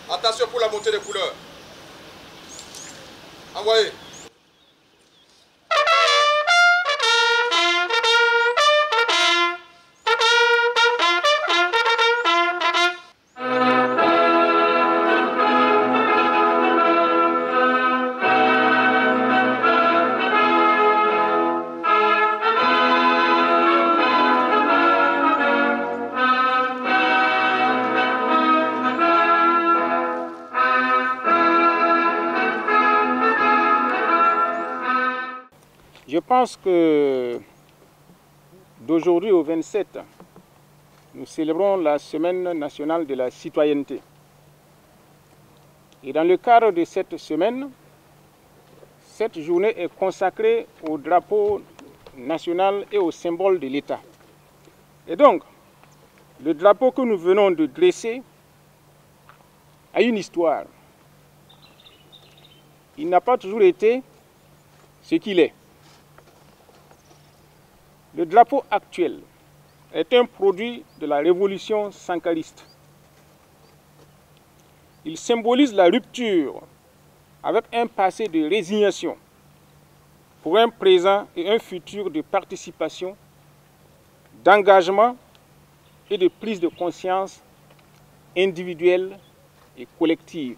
Attention pour la montée des couleurs. Envoyez. Je pense que d'aujourd'hui au 27, nous célébrons la Semaine nationale de la citoyenneté. Et dans le cadre de cette semaine, cette journée est consacrée au drapeau national et au symbole de l'État. Et donc, le drapeau que nous venons de dresser a une histoire. Il n'a pas toujours été ce qu'il est. Le drapeau actuel est un produit de la révolution sankariste. Il symbolise la rupture avec un passé de résignation pour un présent et un futur de participation, d'engagement et de prise de conscience individuelle et collective.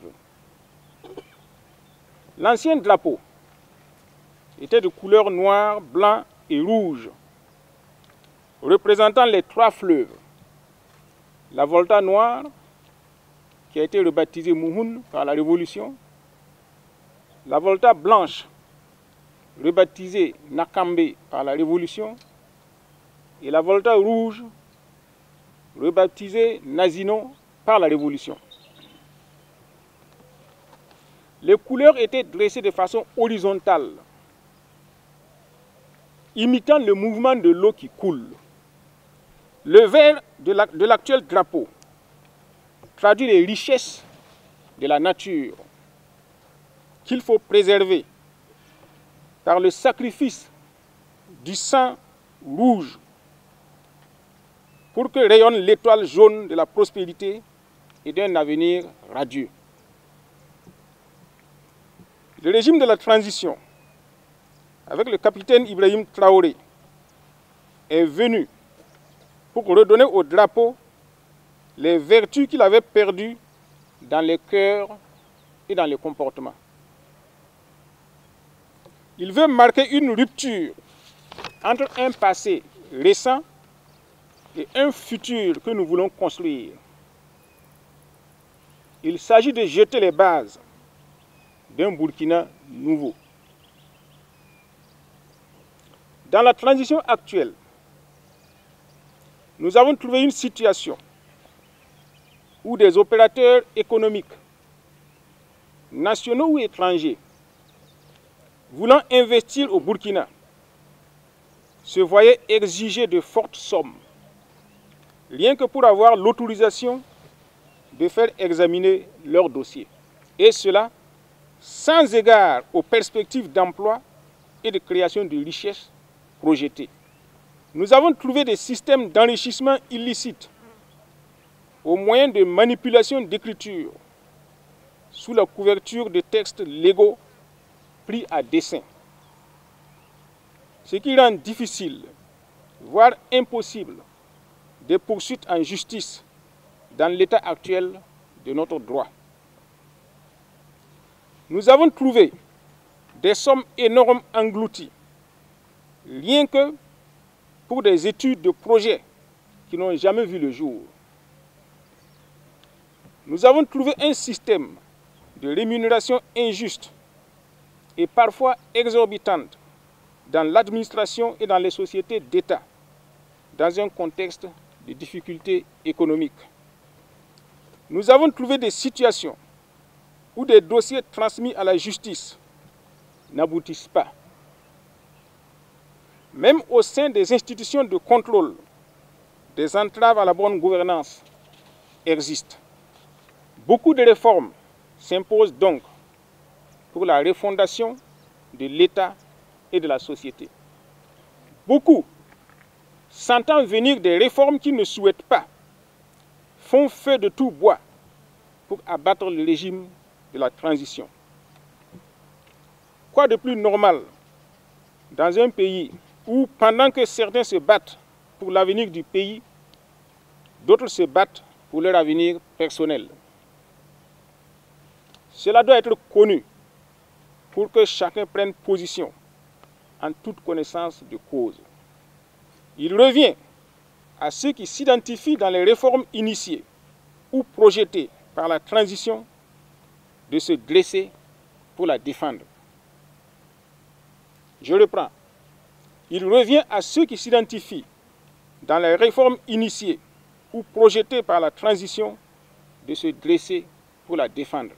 L'ancien drapeau était de couleur noire, blanc et rouge, représentant les trois fleuves. La Volta noire, qui a été rebaptisée Mouhoun par la Révolution, la Volta blanche, rebaptisée Nakambe par la Révolution, et la Volta rouge, rebaptisée Nazino par la Révolution. Les couleurs étaient dressées de façon horizontale, imitant le mouvement de l'eau qui coule. Le vert de l'actuel drapeau traduit les richesses de la nature qu'il faut préserver par le sacrifice du sang rouge pour que rayonne l'étoile jaune de la prospérité et d'un avenir radieux. Le régime de la transition, avec le capitaine Ibrahim Traoré, est venu pour redonner au drapeau les vertus qu'il avait perdues dans les cœurs et dans les comportements. Il veut marquer une rupture entre un passé récent et un futur que nous voulons construire. Il s'agit de jeter les bases d'un Burkina nouveau. Dans la transition actuelle, nous avons trouvé une situation où des opérateurs économiques, nationaux ou étrangers, voulant investir au Burkina, se voyaient exiger de fortes sommes, rien que pour avoir l'autorisation de faire examiner leur dossier. Et cela sans égard aux perspectives d'emploi et de création de richesses projetées. Nous avons trouvé des systèmes d'enrichissement illicites au moyen de manipulation d'écriture sous la couverture de textes légaux pris à dessein. Ce qui rend difficile, voire impossible, des poursuites en justice dans l'état actuel de notre droit. Nous avons trouvé des sommes énormes englouties, rien que pour des études de projets qui n'ont jamais vu le jour. Nous avons trouvé un système de rémunération injuste et parfois exorbitante dans l'administration et dans les sociétés d'État, dans un contexte de difficultés économiques. Nous avons trouvé des situations où des dossiers transmis à la justice n'aboutissent pas. Même au sein des institutions de contrôle, des entraves à la bonne gouvernance existent. Beaucoup de réformes s'imposent donc pour la refondation de l'État et de la société. Beaucoup, sentant venir des réformes qu'ils ne souhaitent pas, font feu de tout bois pour abattre le régime de la transition. Quoi de plus normal dans un pays où, pendant que certains se battent pour l'avenir du pays, d'autres se battent pour leur avenir personnel. Cela doit être connu pour que chacun prenne position en toute connaissance de cause. Il revient à ceux qui s'identifient dans les réformes initiées ou projetées par la transition de se dresser pour la défendre. Je reprends. Il revient à ceux qui s'identifient dans les réformes initiées ou projetées par la transition de se dresser pour la défendre.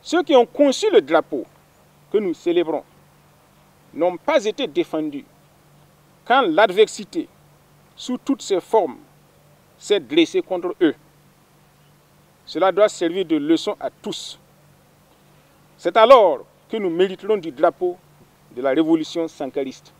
Ceux qui ont conçu le drapeau que nous célébrons n'ont pas été défendus quand l'adversité, sous toutes ses formes, s'est dressée contre eux. Cela doit servir de leçon à tous. C'est alors que nous mériterons du drapeau de la révolution sankariste.